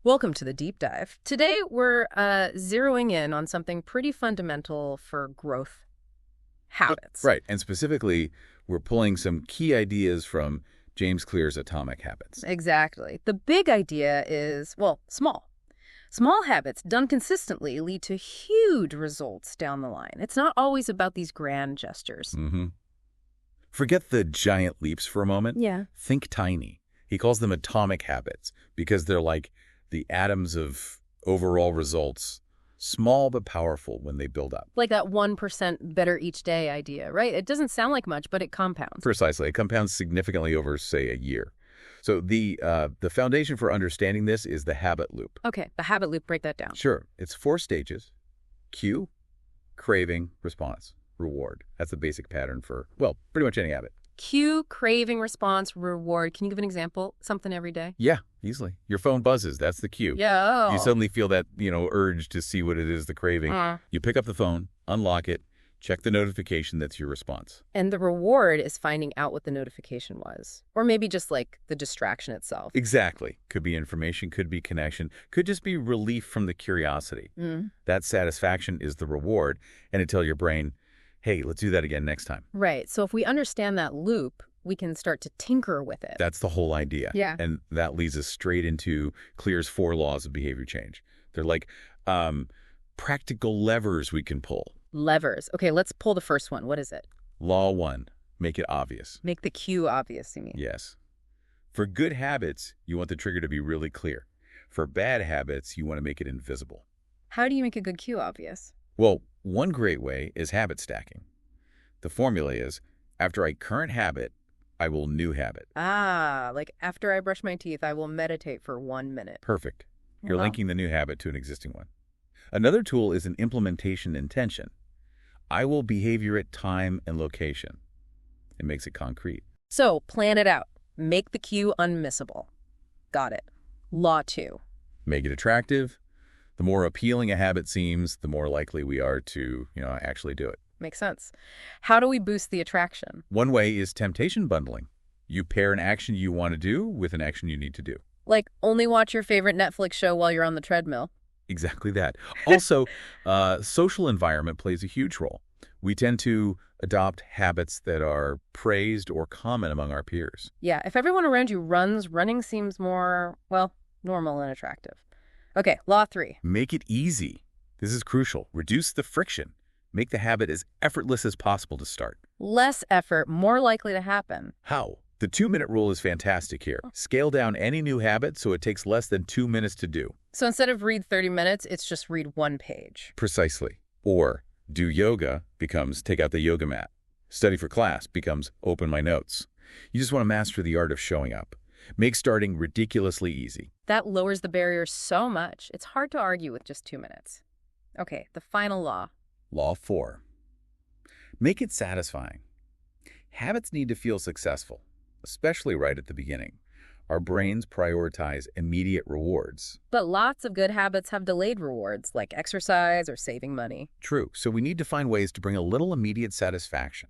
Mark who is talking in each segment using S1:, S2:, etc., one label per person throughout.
S1: Welcome to the deep dive. Today we're zeroing in on something pretty fundamental for growth: habits.
S2: Right. And specifically, we're pulling some key ideas from James Clear's Atomic Habits.
S1: Exactly. The big idea is, well, small. Small habits done consistently lead to huge results down the line. It's not always about these grand gestures.
S2: Forget the giant leaps for a moment.
S1: Yeah.
S2: Think tiny. He calls them atomic habits because they're like the atoms of overall results, small but powerful when they build up.
S1: Like that 1% better each day idea, right? It doesn't sound like much, but it compounds.
S2: Precisely. It compounds significantly over, say, a year. So the foundation for understanding this is the habit loop.
S1: Okay, the habit loop, break that down.
S2: Sure. It's 4 stages: cue, craving, response, reward. That's the basic pattern for, well, pretty much any habit.
S1: Cue, craving, response, reward. Can you give an example? Something every day?
S2: Yeah, easily. Your phone buzzes. That's the cue.
S1: Yeah.
S2: You suddenly feel that, urge to see what it is, the craving. You pick up the phone, unlock it, check the notification. That's your response.
S1: And the reward is finding out what the notification was. Or maybe just like the distraction itself.
S2: Exactly. Could be information, could be connection, could just be relief from the curiosity. That satisfaction is the reward, and it tells your brain, hey, let's do that again next time.
S1: Right. So if we understand that loop, we can start to tinker with it.
S2: That's the whole idea.
S1: Yeah.
S2: And that leads us straight into Clear's 4 laws of behavior change. They're like practical levers we can pull.
S1: Levers. Okay, let's pull the first one. What is it?
S2: Law 1, make it obvious.
S1: Make the cue obvious, you mean?
S2: Yes. For good habits, you want the trigger to be really clear. For bad habits, you want to make it invisible.
S1: How do you make a good cue obvious?
S2: Well, one great way is habit stacking. The formula is, after I current habit, I will new habit.
S1: Ah, like after I brush my teeth, I will meditate for 1 minute.
S2: Perfect. You're
S1: Wow.
S2: linking the new habit to an existing one. Another tool is an implementation intention. I will behavior at time and location. It makes it concrete.
S1: So plan it out. Make the cue unmissable. Got it. Law 2.
S2: Make it attractive. The more appealing a habit seems, the more likely we are to, actually do it.
S1: Makes sense. How do we boost the attraction?
S2: One way is temptation bundling. You pair an action you want to do with an action you need to do.
S1: Like only watch your favorite Netflix show while you're on the treadmill.
S2: Exactly that. Also, social environment plays a huge role. We tend to adopt habits that are praised or common among our peers.
S1: Yeah, if everyone around you runs, running seems more, well, normal and attractive. Okay, law 3.
S2: Make it easy. This is crucial. Reduce the friction. Make the habit as effortless as possible to start.
S1: Less effort, more likely to happen.
S2: How? The 2-minute rule is fantastic here. Scale down any new habit so it takes less than 2 minutes to do.
S1: So instead of read 30 minutes, it's just read 1 page.
S2: Precisely. Or do yoga becomes take out the yoga mat. Study for class becomes open my notes. You just want to master the art of showing up. Make starting ridiculously easy.
S1: That lowers the barrier so much. It's hard to argue with just 2 minutes. Okay, the final law.
S2: Law 4. Make it satisfying. Habits need to feel successful, especially right at the beginning. Our brains prioritize immediate rewards.
S1: But lots of good habits have delayed rewards, like exercise or saving money.
S2: True, so we need to find ways to bring a little immediate satisfaction.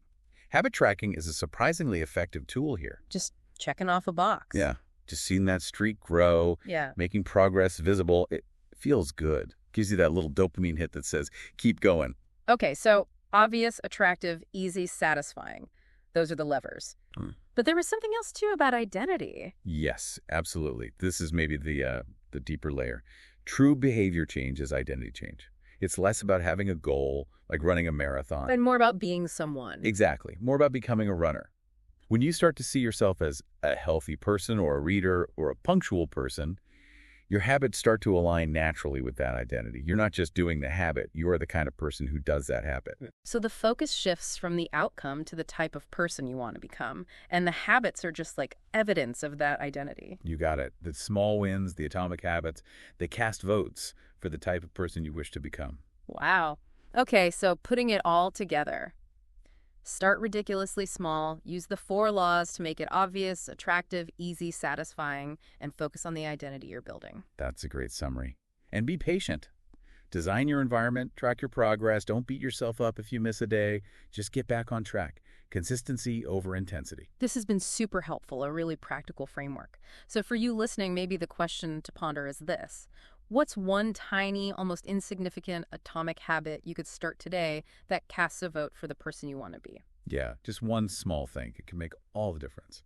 S2: Habit tracking is a surprisingly effective tool here.
S1: Just checking off a box.
S2: Yeah, just seeing that streak grow,
S1: Yeah.
S2: making progress visible, it feels good. Gives you that little dopamine hit that says, keep going.
S1: Okay, so obvious, attractive, easy, satisfying. Those are the levers. But there was something else, too, about identity.
S2: Yes, absolutely. This is maybe the deeper layer. True behavior change is identity change. It's less about having a goal, like running a marathon.
S1: And more about being someone.
S2: Exactly. More about becoming a runner. When you start to see yourself as a healthy person or a reader or a punctual person, your habits start to align naturally with that identity. You're not just doing the habit. You are the kind of person who does that habit.
S1: So the focus shifts from the outcome to the type of person you want to become. And the habits are just like evidence of that identity.
S2: You got it. The small wins, the atomic habits, they cast votes for the type of person you wish to become.
S1: Wow. Okay, so putting it all together. Start ridiculously small, use the 4 laws to make it obvious, attractive, easy, satisfying, and focus on the identity you're building.
S2: That's a great summary. And be patient. Design your environment, track your progress. Don't beat yourself up if you miss a day. Just get back on track. Consistency over intensity.
S1: This has been super helpful, a really practical framework. So for you listening, maybe the question to ponder is this. What's one tiny, almost insignificant atomic habit you could start today that casts a vote for the person you want to be?
S2: Yeah, just one small thing. It can make all the difference.